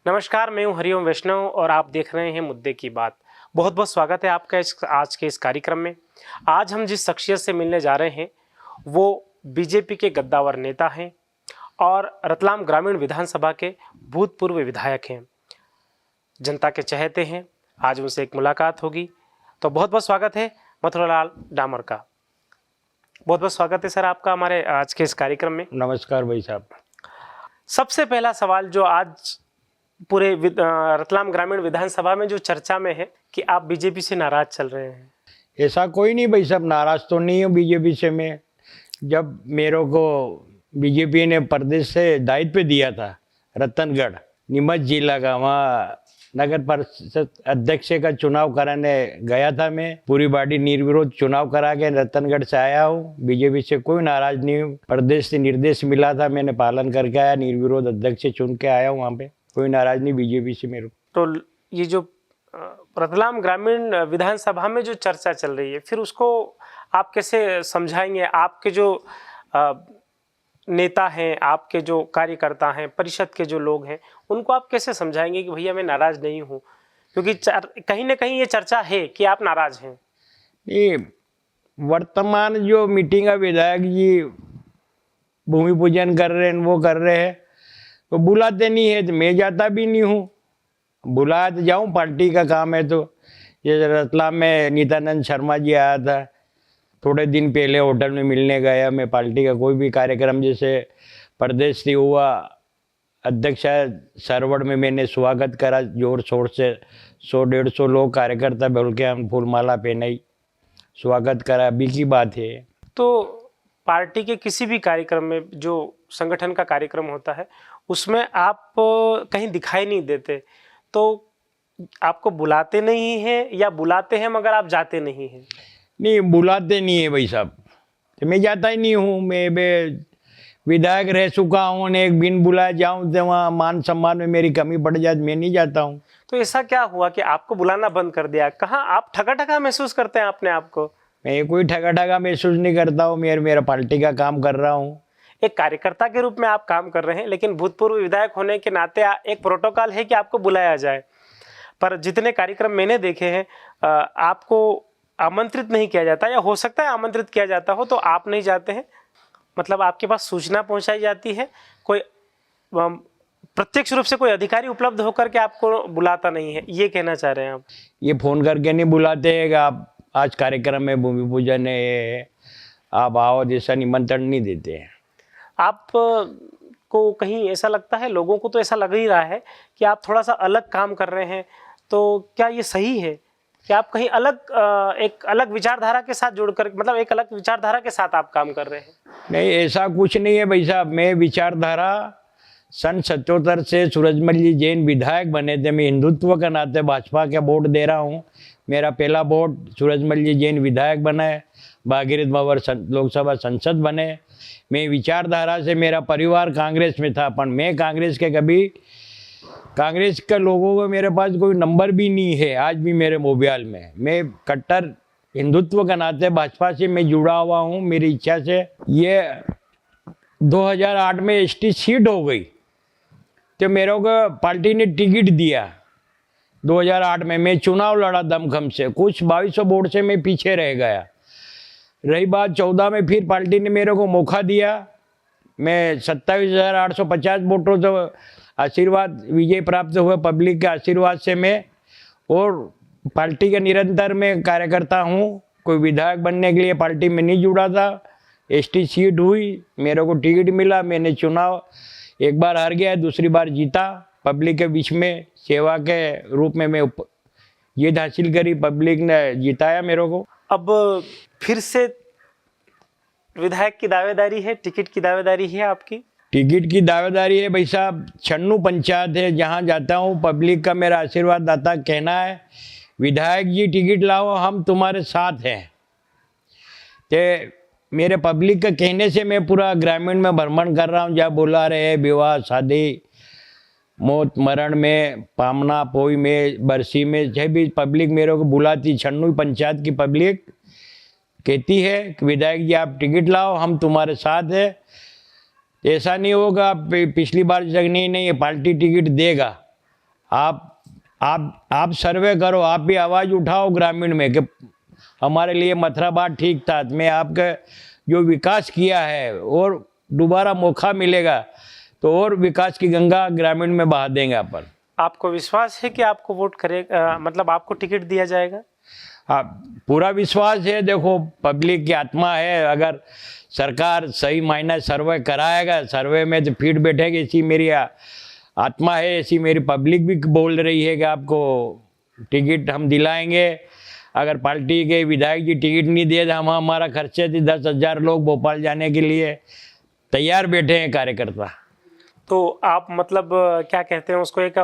नमस्कार, मैं हूं हरिओम वैष्णव और आप देख रहे हैं मुद्दे की बात। बहुत बहुत स्वागत है आपका आज के इस कार्यक्रम में। आज हम जिस शख्सियत से मिलने जा रहे हैं वो बीजेपी के गद्दावर नेता हैं और रतलाम ग्रामीण विधानसभा के भूतपूर्व विधायक हैं, जनता के चहेते हैं। आज उनसे एक मुलाकात होगी, तो बहुत बहुत स्वागत है मथुरालाल डामर का। बहुत बहुत स्वागत है सर आपका हमारे आज के इस कार्यक्रम में। नमस्कार भाई साहब। सबसे पहला सवाल जो आज पूरे रतलाम ग्रामीण विधानसभा में जो चर्चा में है कि आप बीजेपी से नाराज चल रहे हैं। ऐसा कोई नहीं भाई साहब, नाराज तो नहीं हूँ बीजेपी से मैं। जब मेरे को बीजेपी ने प्रदेश से दायित्व दिया था रतनगढ़ नीमच जिला का, वहाँ नगर परिषद अध्यक्ष का चुनाव कराने गया था। मैं पूरी बॉडी निर्विरोध चुनाव करा के रतनगढ़ से आया हूँ। बीजेपी से कोई नाराज नहीं हूँ। प्रदेश से निर्देश मिला था, मैंने पालन करके आया, निर्विरोध अध्यक्ष चुन के आया हूँ। वहाँ पे कोई नाराज नहीं बीजेपी से मेरे। तो ये जो रतलाम ग्रामीण विधानसभा में जो चर्चा चल रही है, फिर उसको आप कैसे समझाएंगे? आपके जो नेता हैं, आपके जो कार्यकर्ता हैं, परिषद के जो लोग हैं, उनको आप कैसे समझाएंगे कि भैया मैं नाराज नहीं हूँ? क्योंकि कहीं ना कहीं ये चर्चा है कि आप नाराज हैं। ये वर्तमान जो मीटिंग है, विधायक जी भूमि पूजन कर रहे हैं, वो कर रहे हैं, तो बुलाते नहीं है तो मैं जाता भी नहीं हूँ। बुलाया तो जाऊँ, पार्टी का काम है। तो ये रतलाम में नित्यानंद शर्मा जी आया था, थोड़े दिन पहले होटल में मिलने गया। मैं पार्टी का कोई भी कार्यक्रम जैसे प्रदेश से हुआ, अध्यक्ष सरवड़ में मैंने स्वागत करा जोर शोर से। 100-150 लोग कार्यकर्ता बोल के हम फूलमाला पहनाई, स्वागत करा। अभी की बात है। तो पार्टी के किसी भी कार्यक्रम में, जो संगठन का कार्यक्रम होता है, उसमें आप कहीं दिखाई नहीं देते, तो आपको बुलाते नहीं हैं या बुलाते हैं मगर आप जाते नहीं हैं? नहीं, बुलाते नहीं है भाई साहब, तो मैं जाता ही नहीं हूँ। मैं विधायक रह चुका हूँ, एक बिन बुलाए जाऊँ तो वहाँ मान सम्मान में मेरी कमी पड़ जाए, मैं नहीं जाता हूँ। तो ऐसा क्या हुआ कि आपको बुलाना बंद कर दिया? कहाँ आप ठगा ठगा महसूस करते हैं अपने आप को? मैं कोई ठगा ठगा महसूस नहीं करता हूँ। मेरा पार्टी का काम कर रहा हूँ। एक कार्यकर्ता के रूप में आप काम कर रहे हैं, लेकिन भूतपूर्व विधायक होने के नाते एक प्रोटोकॉल है कि आपको बुलाया जाए। पर जितने कार्यक्रम मैंने देखे हैं, आपको आमंत्रित नहीं किया जाता, या हो सकता है आमंत्रित किया जाता हो तो आप नहीं जाते हैं। मतलब आपके पास सूचना पहुंचाई जाती है, कोई प्रत्यक्ष रूप से कोई अधिकारी उपलब्ध होकर के आपको बुलाता नहीं है, ये कहना चाह रहे हैं आप? ये फोन करके नहीं बुलाते हैं कि आप आज कार्यक्रम में भूमि पूजन है, आप आओ, जैसा निमंत्रण नहीं देते हैं। आप को कहीं ऐसा लगता है, लोगों को तो ऐसा लग ही रहा है कि आप थोड़ा सा अलग काम कर रहे हैं, तो क्या ये सही है कि आप कहीं एक अलग विचारधारा के साथ जुड़कर, मतलब एक अलग विचारधारा के साथ आप काम कर रहे हैं? नहीं, ऐसा कुछ नहीं है भाई साहब। मैं विचारधारा सन 77 से सूरजमल जी जैन विधायक बने थे। मैं हिंदुत्व के नाते भाजपा का वोट दे रहा हूँ। मेरा पहला वोट सूरजमल जी जैन विधायक बना है, भागीरथ बाबर लोकसभा सांसद बने। मैं विचारधारा से, मेरा परिवार कांग्रेस में था, पर मैं कांग्रेस के लोगों को मेरे पास कोई नंबर भी नहीं है आज भी मेरे मोबाइल में। मैं कट्टर हिंदुत्व के नाते भाजपा से मैं जुड़ा हुआ हूँ। मेरी इच्छा से ये 2008 में एसटी सीट हो गई, तो मेरे को पार्टी ने टिकट दिया 2008 में। मैं चुनाव लड़ा दमखम से, कुछ 2200 वोट से मैं पीछे रह गया। रही बात 14 में, फिर पार्टी ने मेरे को मौका दिया। मैं 27,850 वोटों से आशीर्वाद विजय प्राप्त हुआ, पब्लिक के आशीर्वाद से मैं, और पार्टी का निरंतर में कार्यकर्ता हूँ। कोई विधायक बनने के लिए पार्टी में नहीं जुड़ा था। एसटी सीट हुई, मेरे को टिकट मिला, मैंने चुनाव एक बार हार गया, दूसरी बार जीता। पब्लिक के बीच में सेवा के रूप में मैं जीत हासिल करी, पब्लिक ने जिताया मेरे को। अब फिर से विधायक की दावेदारी है, टिकट की दावेदारी है आपकी? टिकट की दावेदारी है भाई साहब। छन्नू पंचायत है, जहाँ जाता हूँ पब्लिक का मेरा आशीर्वाद आता कहना है, विधायक जी टिकट लाओ, हम तुम्हारे साथ हैं। तो मेरे पब्लिक का कहने से मैं पूरा ग्रामीण में भ्रमण कर रहा हूँ, जहाँ बुला रहे हैं विवाह शादी मौत मरण में, पामना पोई में, बरसी में, जब भी पब्लिक मेरे को बुलाती, छन्नू पंचायत की पब्लिक कहती है कि विधायक जी आप टिकट लाओ, हम तुम्हारे साथ हैं। ऐसा नहीं होगा पिछली बार जग नहीं ये पार्टी टिकट देगा, आप सर्वे करो, आप भी आवाज़ उठाओ ग्रामीण में कि हमारे लिए मथुराबाद ठीक था। मैं आपका जो विकास किया है और दोबारा मौका मिलेगा तो और विकास की गंगा ग्रामीण में बहा देंगे अपन। आपको विश्वास है कि आपको वोट करेगा, मतलब आपको टिकट दिया जाएगा? हाँ, पूरा विश्वास है। देखो, पब्लिक की आत्मा है, अगर सरकार सही मायने सर्वे कराएगा, सर्वे में तो फीट बैठेगी, ऐसी मेरी आत्मा है, ऐसी मेरी पब्लिक भी बोल रही है कि आपको टिकट हम दिलाएंगे। अगर पार्टी के विधायक जी टिकट नहीं दिए तो हम हमारा खर्चे थी 10,000 लोग भोपाल जाने के लिए तैयार बैठे हैं कार्यकर्ता। तो आप मतलब क्या कहते हैं उसको, एक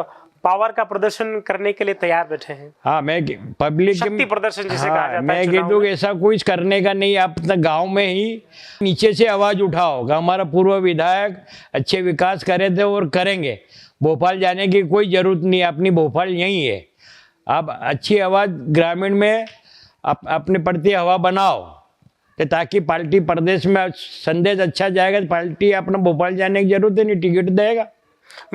पावर का प्रदर्शन करने के लिए तैयार बैठे हैं? हाँ, मैं पब्लिक शक्ति प्रदर्शन जिसे हाँ, कहा जाता है मैं चुनाव कहूँ में। ऐसा कुछ करने का नहीं, आप अपना गांव में ही नीचे से आवाज उठाओ कि हमारा पूर्व विधायक अच्छे विकास करे थे और करेंगे। भोपाल जाने की कोई जरूरत नहीं, अपनी भोपाल यहीं है। आप अच्छी आवाज ग्रामीण में अपने प्रति हवा बनाओ कि ताकि पार्टी प्रदेश में संदेश अच्छा जाएगा तो पार्टी अपना भोपाल जाने की जरूरत नहीं, टिकट देगा।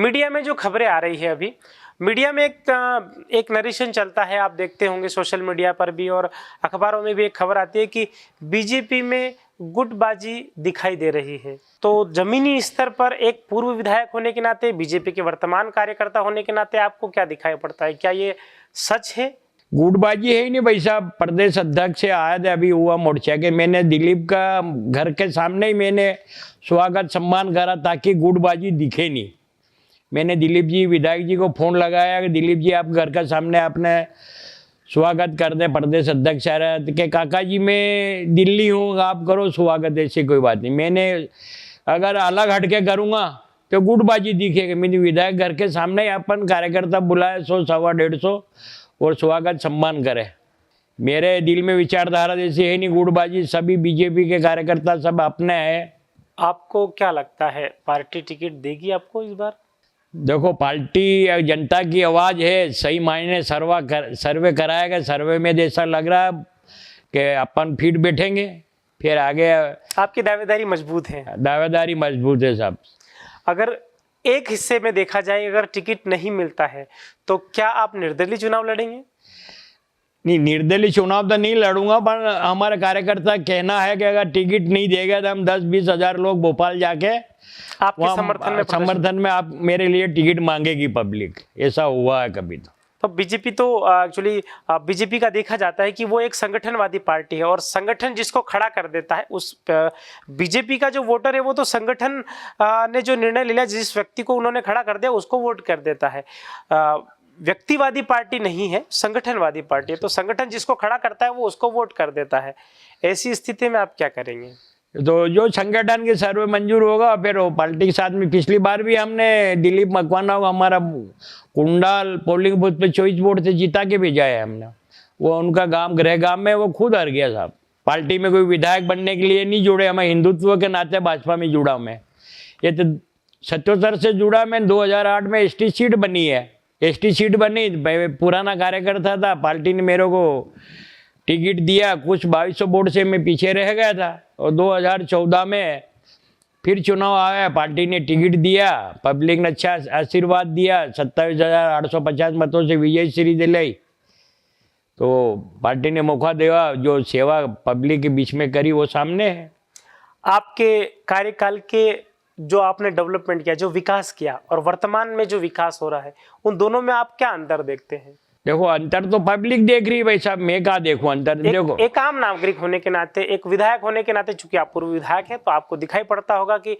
मीडिया में जो खबरें आ रही है अभी, मीडिया में एक नरेशन चलता है, आप देखते होंगे सोशल मीडिया पर भी और अखबारों में भी एक खबर आती है कि बीजेपी में गुटबाजी दिखाई दे रही है। तो जमीनी स्तर पर एक पूर्व विधायक होने के नाते, बीजेपी के वर्तमान कार्यकर्ता होने के नाते आपको क्या दिखाई पड़ता है? क्या ये सच है? गुटबाजी है ही नहीं भाई साहब। प्रदेश अध्यक्ष से आया था अभी हुआ मोर्चा के, मैंने दिलीप का घर के सामने ही मैंने स्वागत सम्मान करा ताकि गुटबाजी दिखे नहीं। मैंने दिलीप जी विधायक जी को फोन लगाया कि दिलीप जी आप घर का सामने अपने स्वागत कर दे। प्रदेश अध्यक्ष आ रहा है कि काका जी मैं दिल्ली हूँ, आप करो स्वागत, ऐसी कोई बात नहीं। मैंने अगर अलग हटके करूँगा तो गुटबाजी दिखेगी। मेरे विधायक घर के सामने ही अपन कार्यकर्ता बुलाए 100, 125, 150 और स्वागत सम्मान करे। मेरे दिल में विचारधारा जैसी है नहीं गुटबाजी। सभी बीजेपी के कार्यकर्ता सब अपने हैं। आपको क्या लगता है पार्टी टिकट देगी आपको इस बार? देखो, पार्टी जनता की आवाज़ है, सही मायने सर्वे कराएगा। सर्वे में जैसा लग रहा है कि अपन फिट बैठेंगे, फिर आगे। आपकी दावेदारी मजबूत है? दावेदारी मजबूत है साहब। अगर एक हिस्से में देखा जाए, अगर टिकट नहीं मिलता है तो क्या आप निर्दलीय चुनाव लड़ेंगे? नहीं, निर्दलीय चुनाव तो नहीं लड़ूंगा, पर हमारे कार्यकर्ता कहना है कि अगर टिकट नहीं देगा तो हम 10-20 हजार लोग भोपाल जाके आपके समर्थन में आप मेरे लिए टिकट मांगेगी पब्लिक। ऐसा हुआ है कभी? तो बीजेपी तो एक्चुअली बीजेपी का देखा जाता है कि वो एक संगठनवादी पार्टी है और संगठन जिसको खड़ा कर देता है उस बीजेपी का जो वोटर है वो तो संगठन ने जो निर्णय लिया, जिस व्यक्ति को उन्होंने खड़ा कर दिया उसको वोट कर देता है। व्यक्तिवादी पार्टी नहीं है, संगठनवादी पार्टी है। तो संगठन जिसको खड़ा करता है वो उसको वोट कर देता है। ऐसी स्थिति में आप क्या करेंगे? तो जो संगठन के सर्वे मंजूर होगा फिर वो पार्टी के साथ में। पिछली बार भी हमने दिलीप मकवाना को हमारा कुंडाल पोलिंग बूथ पे 24 वोट से जीता के भेजा है हमने। वो उनका गांव गृह गांव में वो खुद हार गया साहब। पार्टी में कोई विधायक बनने के लिए नहीं जुड़े, हमें हिंदुत्व के नाते भाजपा में जुड़ा। मैं ये तो 77 से जुड़ा। मैं 2008 में एसटी सीट बनी है, एसटी सीट बनी, पुराना कार्यकर्ता था। पार्टी ने मेरे को टिकट दिया, कुछ 2200 वोट से मैं पीछे रह गया था। और 2014 में फिर चुनाव आया, पार्टी ने टिकट दिया, पब्लिक ने अच्छा आशीर्वाद दिया, 27,850 मतों से विजय श्री दिलाई। तो पार्टी ने मौका दिया, जो सेवा पब्लिक के बीच में करी वो सामने है। आपके कार्यकाल के जो आपने डेवलपमेंट किया, जो विकास किया और वर्तमान में जो विकास हो रहा है, उन दोनों में आप क्या अंतर देखते हैं? देखो, अंतर तो पब्लिक देख रही है भाई साहब, मैं कहाँ देखूं अंतर। देखो, एक आम नागरिक होने के नाते, एक विधायक होने के नाते, चूंकि आप पूर्व विधायक हैं तो आपको दिखाई पड़ता होगा कि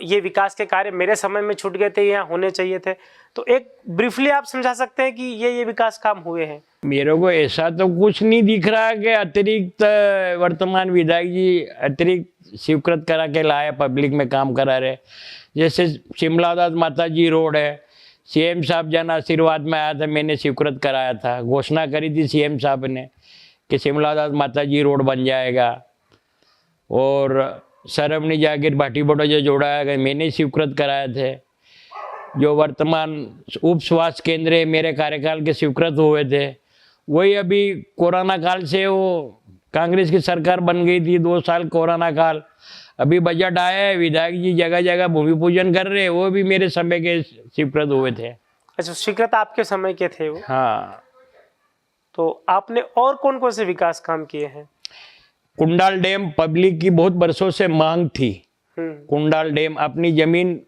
ये विकास के कार्य मेरे समय में छूट गए थे या होने चाहिए थे। तो एक ब्रीफली आप समझा सकते हैं कि ये विकास काम हुए हैं? मेरे को ऐसा तो कुछ नहीं दिख रहा कि अतिरिक्त वर्तमान विधायक जी अतिरिक्त स्वीकृत करा के लाए, पब्लिक में काम करा रहे। जैसे शिमलादास माता जी रोड है, सीएम साहब जन आशीर्वाद में आया था, मैंने स्वीकृत कराया था। घोषणा करी थी सीएम साहब ने कि शिमलादास माता जी रोड बन जाएगा। और सरवनी जागीर भाटी बोटो जो जोड़ाया, मैंने स्वीकृत कराए थे। जो वर्तमान उप स्वास्थ्य केंद्र है, मेरे कार्यकाल के स्वीकृत हुए थे। वही अभी कोरोना काल से वो कांग्रेस की सरकार बन गई थी, 2 साल कोरोना काल। अभी बजट आया है, विधायक जी जगह जगह भूमि पूजन कर रहे हैं, वो भी मेरे समय के स्वीकृत हुए थे। अच्छा, स्वीकृत आपके समय के थे वो। हाँ। तो आपने और कौन कौन से विकास काम किए हैं? कुंडाल डैम पब्लिक की बहुत बरसों से मांग थी। कुंडाल डैम अपनी जमीन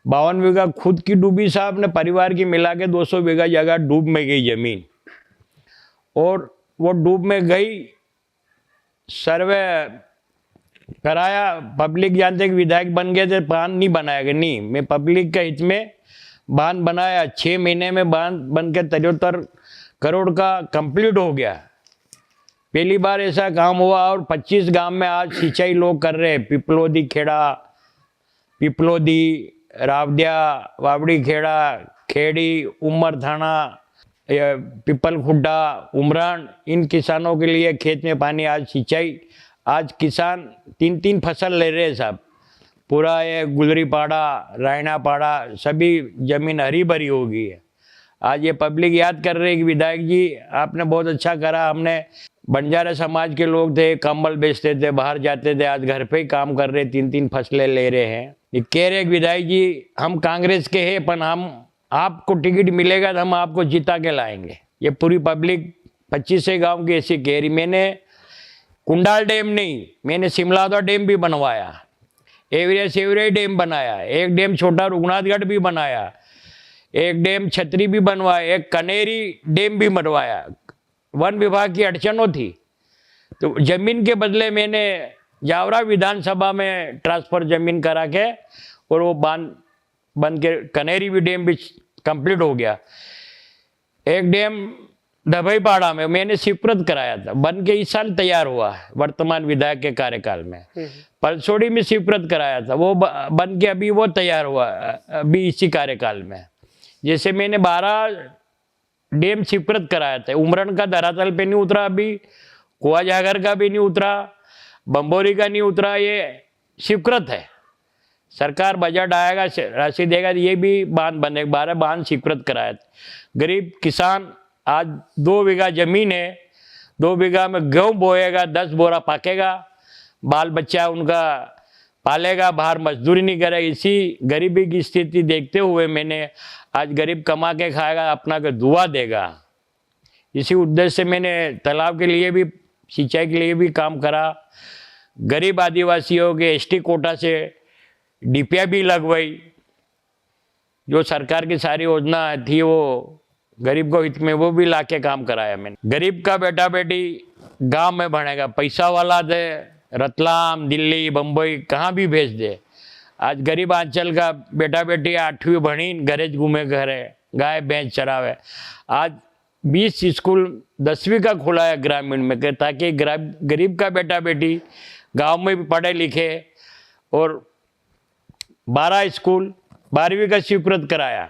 52 बीघा खुद की डूबी साहब ने, परिवार की मिला के 200 बीघा जगह डूब में गई जमीन, और वो डूब में गई। सर्वे कराया, पब्लिक जानते कि विधायक बन गए थे, बांध नहीं बनाएगा, नहीं, मैं पब्लिक के हित में बांध बनाया। 6 महीने में बांध बन के 73 करोड़ का कंप्लीट हो गया। पहली बार ऐसा काम हुआ। और 25 गांव में आज सिंचाई लोग कर रहे हैं। पिपलोदी खेड़ा, पिपलोदी, रावदिया, वावड़ी खेड़ा, खेड़ी, उमर थाना, पिपल खुड्डा, उमरान, इन किसानों के लिए खेत में पानी, आज सिंचाई। आज किसान 3-3 फसल ले रहे हैं साहब। पूरा ये गुलरी पाड़ा, रायना पाड़ा, सभी जमीन हरी भरी हो गई है। आज ये पब्लिक याद कर रहे हैं कि विधायक जी आपने बहुत अच्छा करा। हमने बंजारा समाज के लोग थे, कंबल बेचते थे, बाहर जाते थे, आज घर पे ही काम कर रहे, 3-3 फसलें ले रहे हैं। ये कह रहे विधायक जी हम कांग्रेस के हैं, पर हम आपको टिकट मिलेगा तो हम आपको जिता के लाएंगे। ये पूरी पब्लिक 25 गांव की ऐसी कह रही। मैंने कुंडाल डैम नहीं, मैंने सिमलादा डैम भी बनवाया, एवरिया सेवरिया डैम बनाया, एक डैम छोटा रुगनाथगढ़ भी बनाया, एक डैम छतरी भी बनवाया, एक कनेरी डैम भी बनवाया। वन विभाग की अड़चनों थी, तो जमीन के बदले मैंने जावरा विधानसभा में ट्रांसफर जमीन करा के, और वो बांध बन के कनेरी भी डैम भी कंप्लीट हो गया। एक डैम दभईपाड़ा में मैंने स्वीकृत कराया था, बन के इस साल तैयार हुआ है वर्तमान विधायक के कार्यकाल में। पलसोड़ी में स्वीकृत कराया था, वो बन के अभी वो तैयार हुआ अभी इसी कार्यकाल में। जैसे मैंने 12 डैम स्वीकृत कराया था। उमरन का धरातल पे नहीं उतरा, अभी कुआ जागर का भी नहीं उतरा, बम्बोरी का नहीं उतरा, ये स्वीकृत है। सरकार बजट आएगा, राशि देगा, ये भी बांध बनेगा। 12 बांध स्वीकृत कराया था। गरीब किसान, आज 2 बीघा जमीन है, 2 बीघा में गेहूँ बोएगा, 10 बोरा पकेगा, बाल बच्चा उनका पालेगा, बाहर मजदूरी नहीं करेगा। इसी गरीबी की स्थिति देखते हुए मैंने आज गरीब कमा के खाएगा, अपना के दुआ देगा, इसी उद्देश्य से मैंने तालाब के लिए भी, सिंचाई के लिए भी काम करा। गरीब आदिवासियों के एसटी कोटा से डीपीआई भी लगवाई। जो सरकार की सारी योजना थी वो गरीब को हित में, वो भी लाके काम कराया मैंने। गरीब का बेटा बेटी गांव में बढ़ेगा, पैसा वाला दे रतलाम, दिल्ली, बम्बई कहाँ भी भेज दे। आज गरीब आंचल का बेटा बेटी 8वीं बनी, घरे घूमे, घरे गाय भैंस चरावे। आज 20 स्कूल 10वीं का खुला है ग्रामीण में, ताकि गरीब का बेटा बेटी गांव में भी पढ़े लिखे। और 12 स्कूल 12वीं का स्वीकृत कराया,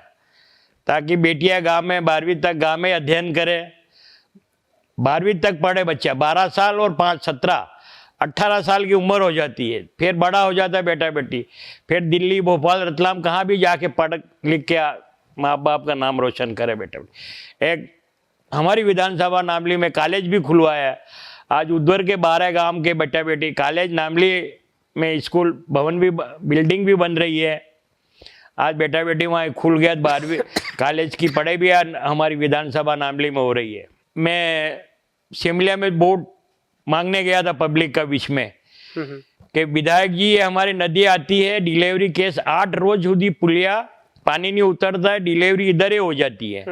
ताकि बेटियां गांव में 12वीं तक गांव में अध्ययन करें। 12वीं तक पढ़े बच्चा, 12 साल और 5 17 18 साल की उम्र हो जाती है, फिर बड़ा हो जाता है बेटा बेटी, फिर दिल्ली, भोपाल, रतलाम कहाँ भी जाके पढ़ लिख के माँ बाप का नाम रोशन करे बेटा बेटी। एक हमारी विधानसभा नामली में कॉलेज भी खुलवाया। आज उद्वर के 12 गांव के बेटा बेटी कॉलेज, नामली में स्कूल भवन भी, बिल्डिंग भी बन रही है। आज बेटा बेटी वहाँ खुल गया, 12वीं कॉलेज की पढ़ाई भी हमारी विधानसभा नामली में हो रही है। मैं शिमला में वोट मांगने गया था पब्लिक का विश में कि विधायक जी ये हमारी नदी आती है, डिलीवरी केस 8 रोज हुई, पुलिया पानी नहीं उतरता है, डिलीवरी इधर ही हो जाती है,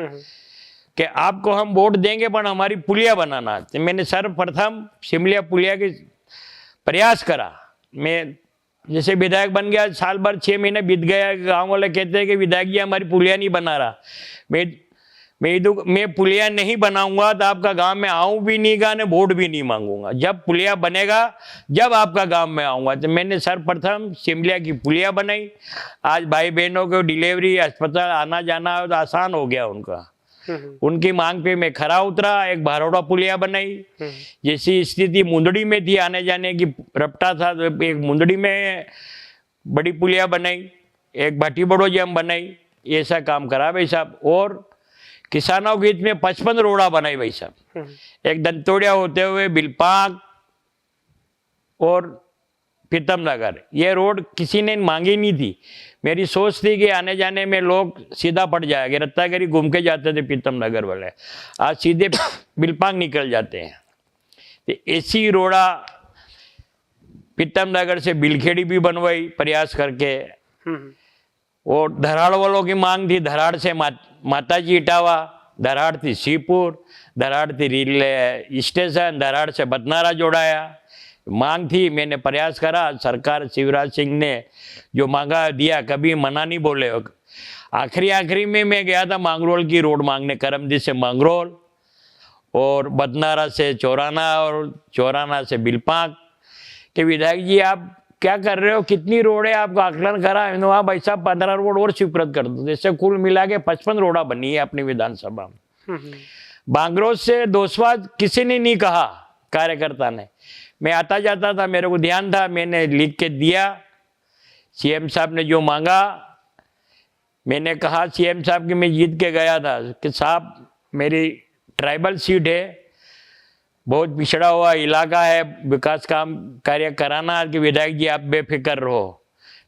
कि आपको हम वोट देंगे पर हमारी पुलिया बनाना। तो मैंने सर्वप्रथम शिमला पुलिया के प्रयास करा। मैं जैसे विधायक बन गया, साल भर 6 महीने बीत गया, गाँव वाले कहते हैं कि विधायक जी हमारी पुलिया नहीं बना रहा। मैं पुलिया नहीं बनाऊंगा तो आपका गांव में आऊं भी नहीं गा, ने वोट भी नहीं मांगूंगा। जब पुलिया बनेगा जब आपका गांव में आऊंगा। तो मैंने सर्वप्रथम शिमला की पुलिया बनाई। आज भाई बहनों को डिलीवरी, अस्पताल आना जाना तो आसान हो गया उनका। उनकी मांग पे मैं खरा उतरा, एक भारोड़ा पुलिया बनाई। जैसी स्थिति मुंदड़ी में थी आने जाने की, रपटा था, तो एक मुंदड़ी में बड़ी पुलिया बनाई, एक भाटी बड़ो जम बनाई। ऐसा काम करा भाई साहब। और किसानों के हित में 55 रोड़ा बनाई भाई साहब। एक दंतोड़िया होते हुए बिलपाक और प्रीतम नगर, ये रोड किसी ने मांगी नहीं थी। मेरी सोच थी कि आने जाने में लोग सीधा पड़ जाएंगे, रत्नागिरी घूम के जाते थे प्रीतम नगर वाले, आज सीधे बिलपांग निकल जाते हैं। तो ऐसी रोड़ा प्रीतम नगर से बिलखेड़ी भी बनवाई प्रयास करके। और धराड़ वालों की मांग थी, धराड़ से माताजी इटावा, धराड़ थी सीपुर, धराड़ थी रेलवे स्टेशन, धराड़ से बदनारा जोड़ाया। मांग थी, मैंने प्रयास करा, सरकार शिवराज सिंह ने जो मांगा दिया, कभी मना नहीं बोले। आखिरी में मैं गया था मांगरोल की रोड मांगने, करमदी से मांगरोल और बदनारा से चौराना और चौराना से बिलपांग के विधायक जी आप क्या कर रहे हो, कितनी रोड है, आपका आकलन करा। वहाँ भाई साहब 15 रोड और स्वीकृत कर दो, जैसे कुल मिला के 55 रोड़ा बनी है अपनी विधानसभा में। बांगरोज से दोसवा किसी ने नहीं कहा, कार्यकर्ता ने। मैं आता जाता था, मेरे को ध्यान था, मैंने लिख के दिया। सीएम साहब ने जो मांगा, मैंने कहा सीएम साहब की, मैं जीत के गया था कि साहब मेरी ट्राइबल सीट है, बहुत पिछड़ा हुआ इलाका है, विकास काम कार्य कराना कि विधायक जी आप बेफिक्र रहो।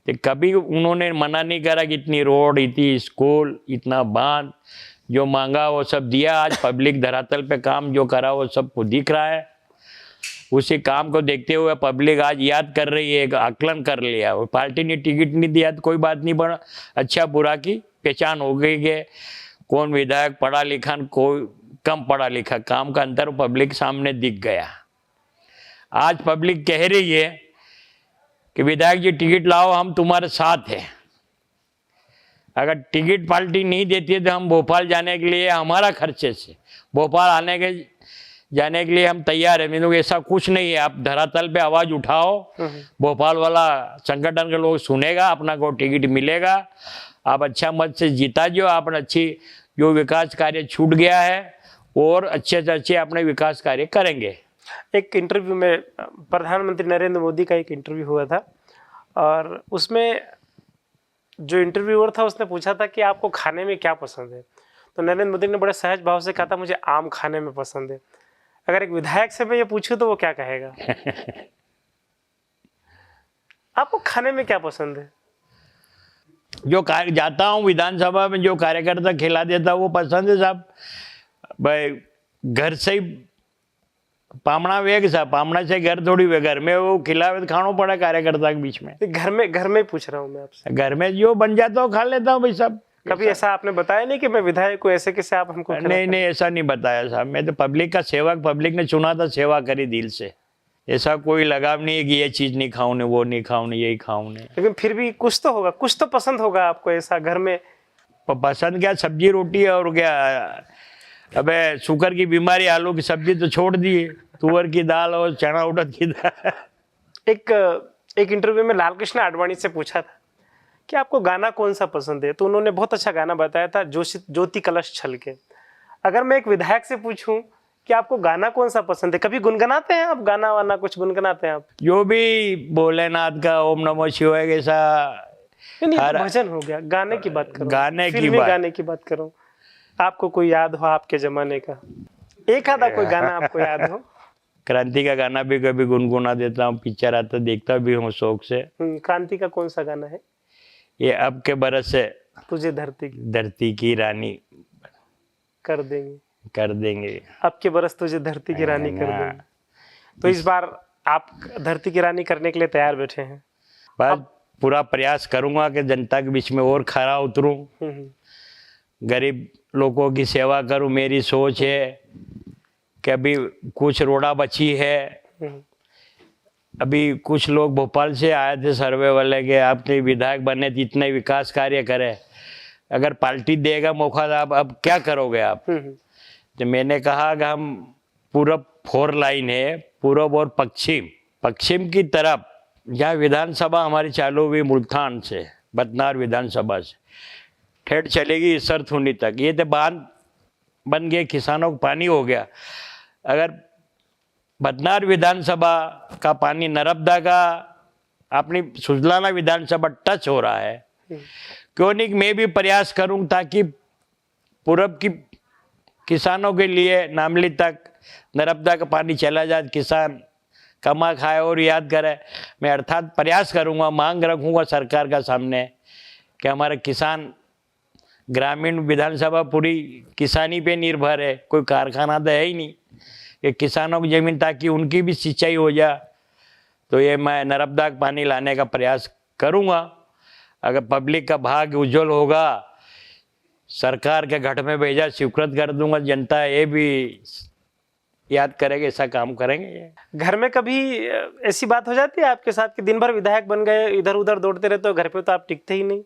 तो कभी उन्होंने मना नहीं करा कि इतनी रोड, इतनी स्कूल, इतना बांध, जो मांगा वो सब दिया। आज पब्लिक धरातल पे काम जो करा वो सब को दिख रहा है। उसी काम को देखते हुए पब्लिक आज याद कर रही है, आकलन कर लिया। वो पार्टी ने टिकट नहीं दिया तो कोई बात नहीं, बड़ा अच्छा बुरा की पहचान हो गई है। कौन विधायक पढ़ा लिखा, कोई कम पढ़ा लिखा, काम का अंतर पब्लिक सामने दिख गया। आज पब्लिक कह रही है कि विधायक जी टिकट लाओ, हम तुम्हारे साथ हैं। अगर टिकट पार्टी नहीं देती है तो हम भोपाल जाने के लिए, हमारा खर्चे से भोपाल जाने के लिए हम तैयार है। मैंने ऐसा कुछ नहीं है, आप धरातल पे आवाज उठाओ, भोपाल वाला संगठन के लोग सुनेगा, अपना को टिकट मिलेगा। आप अच्छा मत से जीता जो, आप अच्छी जो विकास कार्य छूट गया है और अच्छे से अच्छे अपने विकास कार्य करेंगे। एक इंटरव्यू में प्रधानमंत्री नरेंद्र मोदी का एक इंटरव्यू हुआ था, और उसमें जो इंटरव्यूअर था उसने पूछा था कि आपको खाने में क्या पसंद है, तो नरेंद्र मोदी ने बड़े सहज भाव से कहा था मुझे आम खाने में पसंद है। अगर एक विधायक से मैं ये पूछूं तो वो क्या कहेगा? आपको खाने में क्या पसंद है? जो कार्य जाता हूँ विधानसभा में, जो कार्यकर्ता खिला देता वो पसंद है साहब। भाई घर से ही पामना वेग साहब, पामना से घर थोड़ी वे, घर में वो खिलावे तो खाना पड़ा कार्यकर्ता के बीच में। घर में पूछ रहा हूँ मैं आपसे। घर में जो बन जाता हो खा लेता हूँ भाई साहब। कभी ऐसा आपने बताया नहीं कि मैं विधायक को ऐसे कैसे आप हमको? नहीं, ऐसा नहीं बताया साहब। मैं तो पब्लिक का सेवक, पब्लिक ने चुना था, सेवा करी दिल से। ऐसा कोई लगाव नहीं है कि ये चीज नहीं खाऊं ने, वो नहीं खाऊं ने, यही खाऊं ने। लेकिन फिर भी कुछ तो होगा, कुछ तो पसंद होगा आपको ऐसा घर में। पसंद क्या, सब्जी रोटी और क्या। अबे शुगर की बीमारी, आलू की सब्जी तो छोड़ दी, तुअर की दाल और चना उड़द की दाल। एक इंटरव्यू में लाल कृष्ण आडवाणी से पूछा था कि आपको गाना कौन सा पसंद है, तो उन्होंने बहुत अच्छा गाना बताया था, ज्योति कलश छलके। अगर मैं एक विधायक से पूछूं कि आपको गाना कौन सा पसंद है, कभी गुनगुनाते हैं आप गाना वाना, कुछ गुनगुनाते हैं आप? जो भी भोलेनाथ का ओम नमः शिवाय कैसा भजन हो गया, गाने की बात करो, गाने की बात करो। आपको कोई याद हो आपके जमाने का, एक आधा कोई गाना आपको याद हो? क्रांति का गाना भी कभी गुनगुना देता हूँ, पिक्चर आता देखता भी हूँ शौक से। क्रांति का कौन सा गाना है? ये अब के बरस से तुझे धरती की रानी कर देंगे। अब के बरस तुझे धरती की रानी कर देंगे। तो इस बार आप धरती की रानी करने के लिए तैयार बैठे हैं? बस पूरा प्रयास करूंगा कि जनता के बीच में और खरा उतरूं, गरीब लोगों की सेवा करूं। मेरी सोच है कि अभी कुछ रोड़ा बची है, अभी कुछ लोग भोपाल से आए थे सर्वे वाले के, आपने विधायक बने तो इतने विकास कार्य करे, अगर पार्टी देगा मौका तो आप अब क्या करोगे आप? तो मैंने कहा कि हम पूरब 4 लाइन है, पूरब और पश्चिम की तरफ, जहाँ विधानसभा हमारी चालू हुई मुल्तान से, बदनार विधानसभा से ठेठ चलेगी सरथुनी तक। ये तो बांध बन गए, किसानों को पानी हो गया। अगर बदनार विधानसभा का पानी नर्मदा का अपनी सुजलाना विधानसभा टच हो रहा है, क्यों नहीं मैं भी प्रयास करूं ताकि पूरब की किसानों के लिए नामली तक नर्मदा का पानी चला जाए, किसान कमा खाए और याद करे। मैं अर्थात प्रयास करूँगा, मांग रखूँगा सरकार का सामने कि हमारे किसान, ग्रामीण विधानसभा पूरी किसानी पे निर्भर है, कोई कारखाना तो है ही नहीं, कि किसानों की ज़मीन ताकि उनकी भी सिंचाई हो जाए। तो ये मैं नर्मदा का पानी लाने का प्रयास करूँगा। अगर पब्लिक का भाग्य उज्जवल होगा, सरकार के घट में भेजा स्वीकृत कर दूंगा, जनता ये भी याद करेंगे, ऐसा काम करेंगे। घर में कभी ऐसी बात हो जाती है आपके साथ कि दिन भर विधायक बन गए, इधर उधर दौड़ते रहते हो, घर पे तो आप टिकते ही नहीं?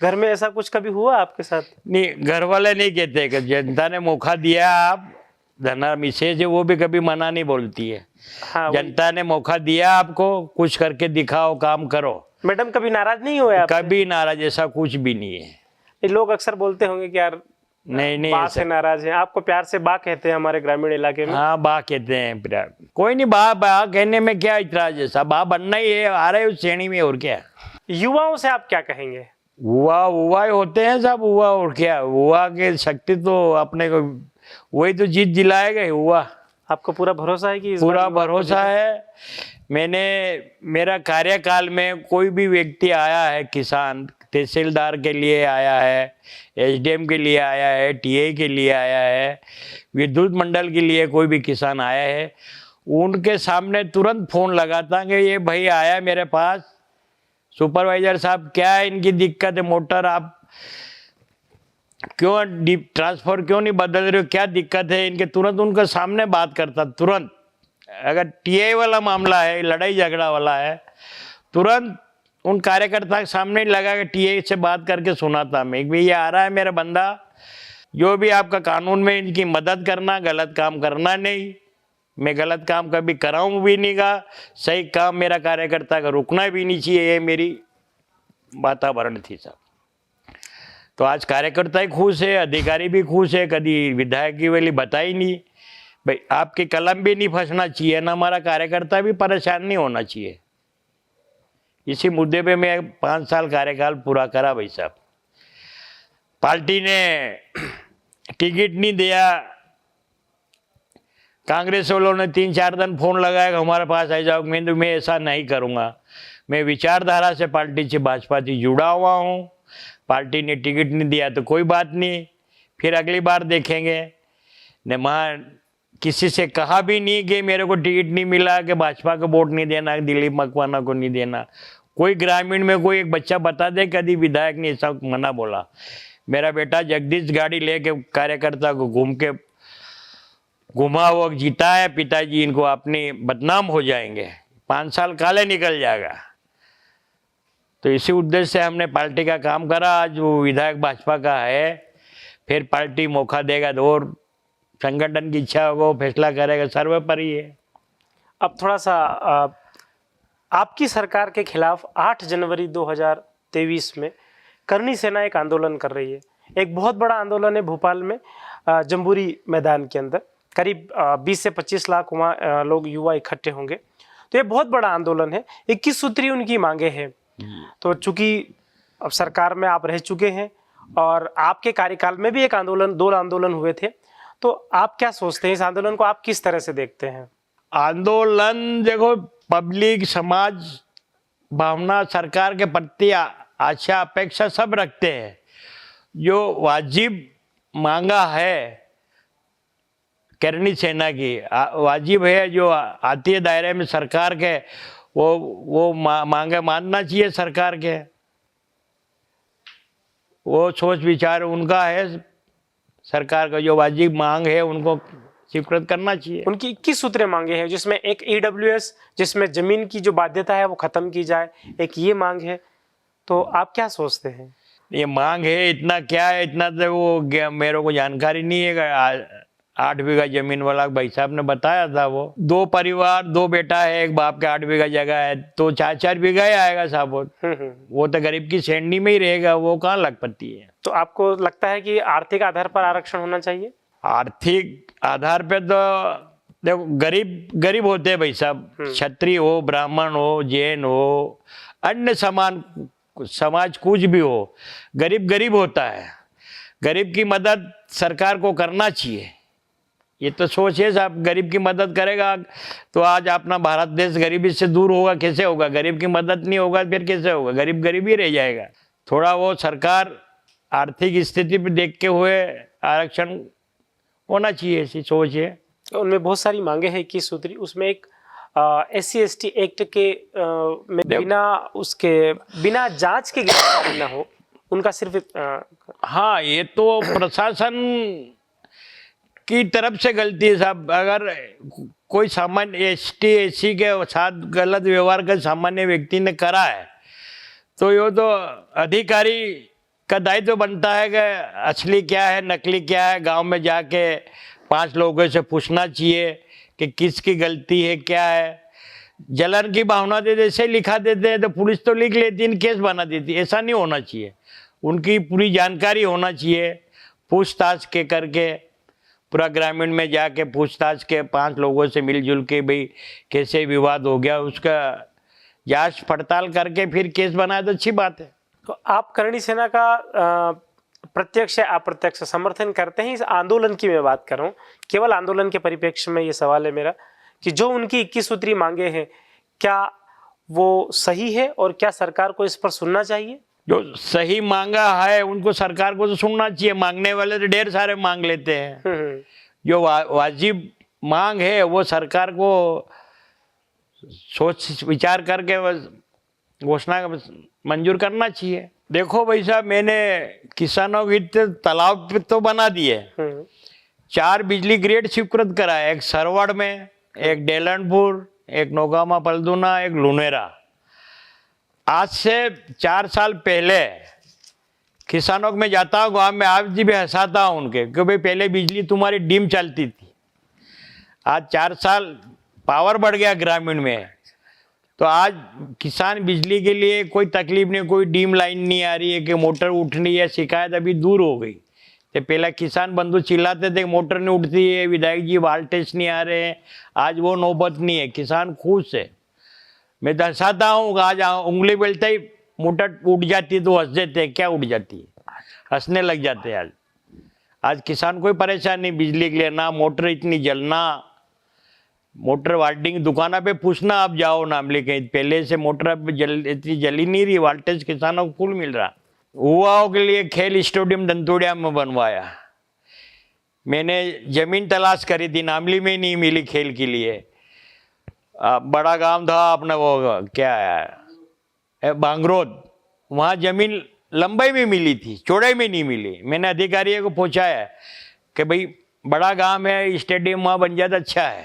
घर में ऐसा कुछ कभी हुआ आपके साथ? नहीं, घर वाले नहीं कहते कि जनता ने मौका दिया, आप धना मिसेज है वो भी कभी मना नहीं बोलती है। हाँ, जनता ने मौका दिया आपको, कुछ करके दिखाओ, काम करो। मैडम कभी नाराज नहीं हुए आप? कभी नाराज ऐसा कुछ भी नहीं है। ये लोग अक्सर बोलते होंगे कि यार नहीं बा से नाराज है, आपको प्यार से बा कहते हैं हमारे ग्रामीण इलाके में। हाँ, बा कहते हैं प्यार। कोई नहीं, बा बा कहने में क्या इतराज है, सब बा बनना ही है, आ रहे उस श्रेणी में, और क्या। युवाओं से आप क्या कहेंगे? हुआ होते हैं सब, हुआ और क्या, हुआ के शक्ति तो अपने को वही तो जीत दिलाएगा हुआ। आपको पूरा भरोसा है कि इस पूरा बार युवा भरोसा है। मेरा कार्यकाल में कोई भी व्यक्ति आया है, किसान तहसीलदार के लिए आया है, एसडीएम के लिए आया है, टीए के लिए आया है, विद्युत मंडल के लिए कोई भी किसान आया है, उनके सामने तुरंत फोन लगाता कि ये भाई आया मेरे पास, सुपरवाइजर साहब क्या है इनकी दिक्कत है, मोटर आप क्यों डीप ट्रांसफर क्यों नहीं बदल रहे हो, क्या दिक्कत है इनके, तुरंत उनके सामने बात करता। तुरंत अगर टीआई वाला मामला है, लड़ाई झगड़ा वाला है, तुरंत उन कार्यकर्ता के सामने लगा के टीआई से बात करके सुनाता मैं, भाई ये आ रहा है मेरा बंदा, जो भी आपका कानून में इनकी मदद करना, गलत काम करना नहीं। मैं गलत काम कभी कराऊं भी नहीं गा, सही काम मेरा कार्यकर्ता का रुकना भी नहीं चाहिए, ये मेरी वातावरण थी सब। तो आज कार्यकर्ता ही खुश है, अधिकारी भी खुश है, कभी विधायक की वाली बताई नहीं। भाई आपकी कलम भी नहीं फंसना चाहिए ना, हमारा कार्यकर्ता भी परेशान नहीं होना चाहिए। इसी मुद्दे पे मैं 5 साल कार्यकाल पूरा करा भाई साहब। पार्टी ने टिकट नहीं दिया, कांग्रेस वालों ने 3-4 दिन फोन लगाया हमारे पास आ जाओ, मैं ऐसा नहीं करूँगा। मैं विचारधारा से पार्टी से, भाजपा से जुड़ा हुआ हूँ। पार्टी ने टिकट नहीं दिया तो कोई बात नहीं, फिर अगली बार देखेंगे। ने वहाँ किसी से कहा भी नहीं कि मेरे को टिकट नहीं मिला कि भाजपा को वोट नहीं देना, दिलीप मकवाना को नहीं देना। कोई ग्रामीण में कोई एक बच्चा बता दे कभी विधायक ने ऐसा मना बोला। मेरा बेटा जगदीश गाड़ी लेके कार्यकर्ता को घुमा हुआ जीता है, पिताजी इनको अपनी बदनाम हो जाएंगे, 5 साल काले निकल जाएगा। तो इसी उद्देश्य से हमने पार्टी का काम करा। आज वो विधायक भाजपा का है, फिर पार्टी मौका देगा तो और संगठन की इच्छा होगा वो फैसला करेगा, सर्वोपरि है। अब थोड़ा सा आपकी सरकार के खिलाफ 8 जनवरी 2023 में करनी सेना एक आंदोलन कर रही है। एक बहुत बड़ा आंदोलन है भोपाल में, जम्बूरी मैदान के अंदर करीब 20 से 25 लाख वहाँ लोग युवा इकट्ठे होंगे। तो ये बहुत बड़ा आंदोलन है। 21 सूत्री उनकी मांगे हैं। तो चूंकि अब सरकार में आप रह चुके हैं और आपके कार्यकाल में भी एक आंदोलन, 2 आंदोलन हुए थे, तो आप क्या सोचते हैं, इस आंदोलन को आप किस तरह से देखते हैं? आंदोलन देखो, पब्लिक समाज भावना सरकार के प्रति आशा अपेक्षा सब रखते हैं। जो वाजिब मांगा है करनी सेना की, वाजिब है जो आती है दायरे में सरकार के, वो मांगे मानना चाहिए सरकार के। वो सोच विचार उनका है, सरकार का जो वाजिब मांग है उनको स्वीकृत करना चाहिए। उनकी 21 सूत्रें मांगे हैं, जिसमें एक ईडब्ल्यूएस, जिसमें जमीन की जो बाध्यता है वो खत्म की जाए, एक ये मांग है। तो आप क्या सोचते हैं? ये मांग है, इतना क्या है, इतना तो वो मेरे को जानकारी नहीं है। 8 बीघा जमीन वाला भाई साहब ने बताया था, वो 2 परिवार, 2 बेटा है, एक बाप के 8 बीघा जगह है, तो 4-4 बीघा ही आएगा साहब। वो तो गरीब की श्रेणी में ही रहेगा, वो कहाँ लखपति है। तो आपको लगता है कि आर्थिक आधार पर आरक्षण होना चाहिए? आर्थिक आधार पे तो देखो, गरीब होते हैं भाई साहब, क्षत्रिय हो, ब्राह्मण हो, जैन हो, अन्य समान समाज कुछ भी हो, गरीब होता है। गरीब की मदद सरकार को करना चाहिए। ये तो सोच है साहब, गरीब की मदद करेगा तो आज अपना भारत देश गरीबी से दूर होगा। कैसे होगा? गरीब की मदद नहीं होगा फिर कैसे होगा? गरीब गरीब ही रह जाएगा। थोड़ा वो सरकार आर्थिक स्थिति पे देख के हुए आरक्षण होना चाहिए, ऐसी सोच है। उनमें बहुत सारी मांगे हैं 21 सूत्री, उसमें एक SC/ST एक्ट के में बिना जांच के गिरफ्तारी ना हो, उनका सिर्फ हाँ, ये तो प्रशासन की तरफ से गलती है साहब। अगर कोई सामान्य ST/SC के साथ गलत व्यवहार का सामान्य व्यक्ति ने करा है तो ये तो अधिकारी का दायित्व बनता है कि असली क्या है नकली क्या है। गांव में जाके 5 लोगों से पूछना चाहिए कि किसकी गलती है क्या है। जलन की भावना दे जैसे लिखा देते हैं तो पुलिस तो लिख लेती है, केस बना देती है। ऐसा नहीं होना चाहिए, उनकी पूरी जानकारी होना चाहिए। पूछताछ के करके पूरा ग्रामीण में जाके पूछताछ के 5 लोगों से मिलजुल के भाई कैसे विवाद हो गया उसका जांच पड़ताल करके फिर केस बनाए तो अच्छी बात है। तो आप करणी सेना का प्रत्यक्ष या अप्रत्यक्ष समर्थन करते हैं? इस आंदोलन की मैं बात कर रहा हूँ, केवल आंदोलन के परिप्रेक्ष्य में ये सवाल है मेरा कि जो उनकी 21 सूत्री मांगे हैं क्या वो सही है और क्या सरकार को इस पर सुनना चाहिए? जो सही मांगा है उनको सरकार को तो सुनना चाहिए। मांगने वाले तो ढेर सारे मांग लेते हैं। जो वाजिब मांग है वो सरकार को सोच विचार करके घोषणा मंजूर करना चाहिए। देखो भाई साहब, मैंने किसानों के हित तालाब तो बना दिए, 4 बिजली ग्रेड स्वीकृत कराए, एक सरवड़ में, एक डेलनपुर, एक नौगामा पलदुना, एक लुनेरा। आज से 4 साल पहले किसानों को मैं जाता हूँ गाँव में, आज भी हंसाता हूँ उनके कि भाई पहले बिजली तुम्हारी डिम चलती थी, आज 4 साल पावर बढ़ गया ग्रामीण में। तो आज किसान बिजली के लिए कोई तकलीफ नहीं, कोई डीम लाइन नहीं आ रही है कि मोटर उठनी है, शिकायत अभी दूर हो गई। तो पहला किसान बंधु चिल्लाते थे मोटर नहीं उठती है, विधायक जी वोल्टेज नहीं आ रहे हैं, आज वो नौबत नहीं है, किसान खुश है। मैं दर्शाता हूँ, आज उंगली बेलते ही मोटर उठ जाती है तो हंस देते हैं, क्या उठ जाती है, हंसने लग जाते हैं। आज किसान कोई परेशान नहीं बिजली के लिए, ना मोटर इतनी जलना, मोटर वाल्टिंग दुकाना पे पूछना आप जाओ नामले कहीं, पहले से मोटर अब इतनी जली नहीं रही, वोल्टेज किसानों को फुल मिल रहा। युवाओं के लिए खेल स्टेडियम दंतोड़िया में बनवाया। मैंने जमीन तलाश करी थी, नामली में नहीं मिली खेल के लिए। बड़ा गांव था अपना वो क्या है बांगरोद, वहाँ जमीन लंबाई में मिली थी, चौड़ाई में नहीं मिली। मैंने अधिकारियों को पूछा कि भाई बड़ा गांव है, स्टेडियम वहाँ बन जाता अच्छा है,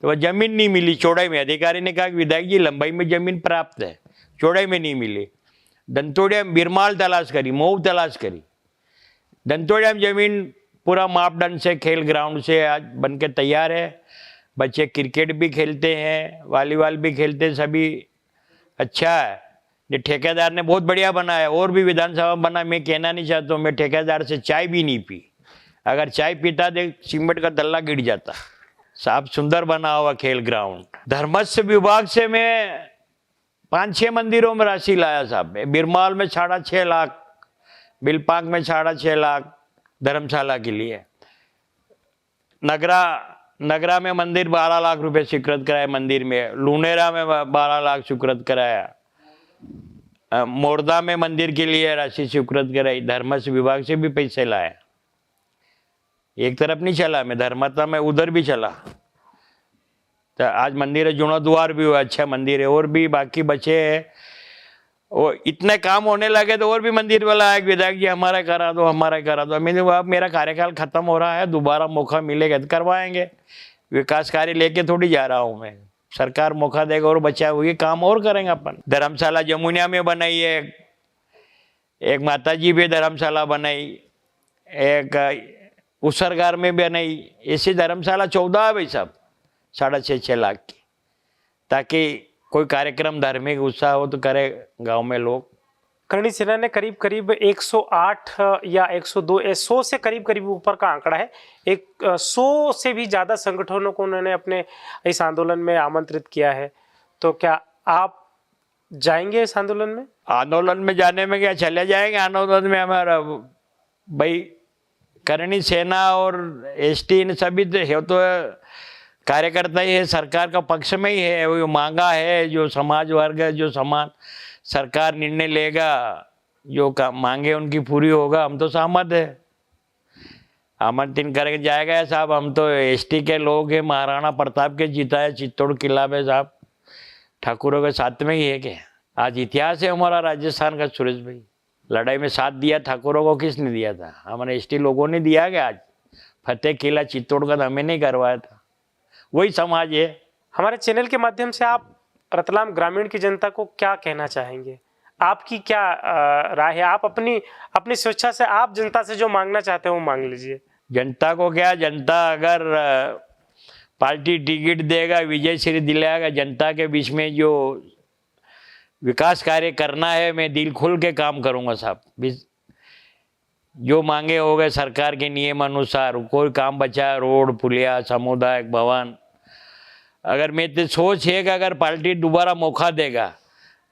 तो वह जमीन नहीं मिली चौड़ाई में। अधिकारी ने कहा कि विधायक जी लंबाई में जमीन प्राप्त है, चौड़ाई में नहीं मिली। दंतोड़िया में बिरमाल तलाश करी, मऊ तलाश करी, दंतोड़िया में जमीन पूरा मापदंड से खेल ग्राउंड से आज बन के तैयार है। बच्चे क्रिकेट भी खेलते हैं, वॉलीबॉल भी खेलते हैं, सभी अच्छा है। ये ठेकेदार ने बहुत बढ़िया बनाया, और भी विधानसभा बना। मैं कहना नहीं चाहता हूँ, मैं ठेकेदार से चाय भी नहीं पी, अगर चाय पीता तो सीमेंट का दल्ला गिर जाता। साफ सुंदर बना हुआ खेल ग्राउंड। धर्मस्व विभाग से मैं 5-6 मंदिरों में राशि लाया साहब। बिरमाल में 6.5 लाख, बिलपाक में 6.5 लाख धर्मशाला के लिए। नगरा में मंदिर 12 लाख रुपए स्वीकृत कराया मंदिर में। लुनेरा में 12 लाख स्वीकृत कराया। मोरदा में मंदिर के लिए राशि स्वीकृत कराई। धर्मस्व विभाग से भी पैसे लाए, एक तरफ नहीं चला मैं, धर्मता में उधर भी चला। तो आज मंदिर है, जुड़ा द्वार भी हुआ, अच्छा मंदिर है, और भी बाकी बचे हैं। वो इतने काम होने लगे तो और भी मंदिर वाला है, विधायक जी हमारा करा दो, हमारा करा दो। मैंने अब मेरा कार्यकाल खत्म हो रहा है, दोबारा मौका मिलेगा तो करवाएंगे। विकास कार्य लेके थोड़ी जा रहा हूँ मैं, सरकार मौका देगा और बचा हुए काम और करेंगे अपन। धर्मशाला जमुनिया में बनाई है, एक माता जी भी धर्मशाला बनाई, एक उसरगार में बनाई। ऐसी धर्मशाला 14 है भाई साहब, 6.5 लाख की, ताकि कोई कार्यक्रम धार्मिक उत्साह हो तो करे गांव में लोग। करणी सेना ने करीब 108 या 102, 100 से करीब ऊपर का आंकड़ा है, 100 से भी ज़्यादा संगठनों को उन्होंने अपने इस आंदोलन में आमंत्रित किया है। तो क्या आप जाएंगे इस आंदोलन में? आंदोलन में जाने में क्या, चले जाएंगे आंदोलन में। हमारा भाई करणी सेना और एसटी इन सभी तो है, तो कार्यकर्ता ही है, सरकार का पक्ष में ही है। वो मांगा है जो समाज वर्ग है, जो समान सरकार निर्णय लेगा, जो मांगे उनकी पूरी होगा, हम तो सहमत है। आमंत्रण करके जाएगा साहब, हम तो एसटी के लोग हैं, महाराणा प्रताप के जीता है चित्तौड़ किला में साहब, ठाकुरों के साथ में ही है क्या? आज इतिहास है हमारा राजस्थान का सुरेश भाई। लड़ाई में साथ दिया ठाकुरों को किसने दिया था? हमारे एसटी लोगों ने दिया क्या? आज फतेह किला चित्तौड़ का हमें नहीं करवाया था, वही समाज है। हमारे चैनल के माध्यम से आप रतलाम ग्रामीण की जनता को क्या कहना चाहेंगे? आपकी क्या राय है? आप अपनी स्वेच्छा से आप जनता से जो मांगना चाहते हो वो मांग लीजिए। जनता को क्या, जनता अगर पार्टी टिकट देगा, विजय श्री दिलाएगा, जनता के बीच में जो विकास कार्य करना है मैं दिल खोल के काम करूंगा साहब। जो मांगे हो गए सरकार के नियम अनुसार, कोई काम बचा, रोड पुलिया सामुदायिक भवन, अगर मेरी सोच है कि अगर पार्टी दोबारा मौका देगा,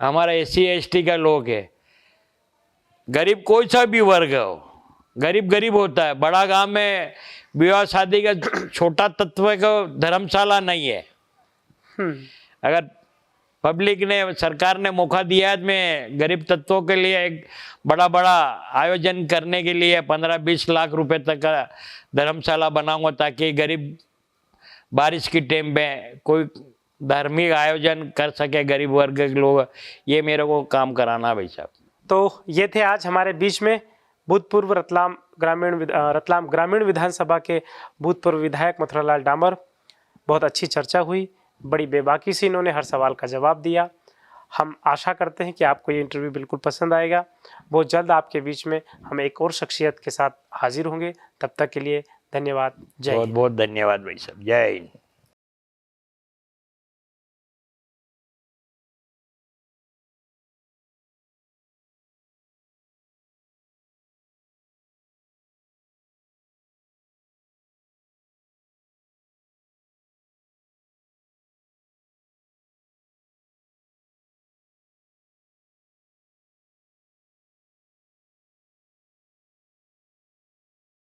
हमारा एससी एसटी का लोग है, गरीब कोई सा भी वर्ग हो, गरीब होता है। बड़ा गांव में विवाह शादी का छोटा तत्व का धर्मशाला नहीं है। अगर पब्लिक ने, सरकार ने मौका दिया है, मैं गरीब तत्वों के लिए एक बड़ा आयोजन करने के लिए 15-20 लाख रुपए तक का धर्मशाला बनाऊंगा, ताकि गरीब बारिश की टाइम में कोई धार्मिक आयोजन कर सके, गरीब वर्ग के लोग। ये मेरे को काम कराना भाई साहब। तो ये थे आज हमारे बीच में भूतपूर्व रतलाम ग्रामीण विधानसभा के भूतपूर्व विधायक मथुरालाल डामर। बहुत अच्छी चर्चा हुई, बड़ी बेबाकी से इन्होंने हर सवाल का जवाब दिया। हम आशा करते हैं कि आपको ये इंटरव्यू बिल्कुल पसंद आएगा। बहुत जल्द आपके बीच में हम एक और शख्सियत के साथ हाजिर होंगे। तब तक के लिए धन्यवाद। जय हिंद। बहुत बहुत धन्यवाद भाई साहब। जय हिंद।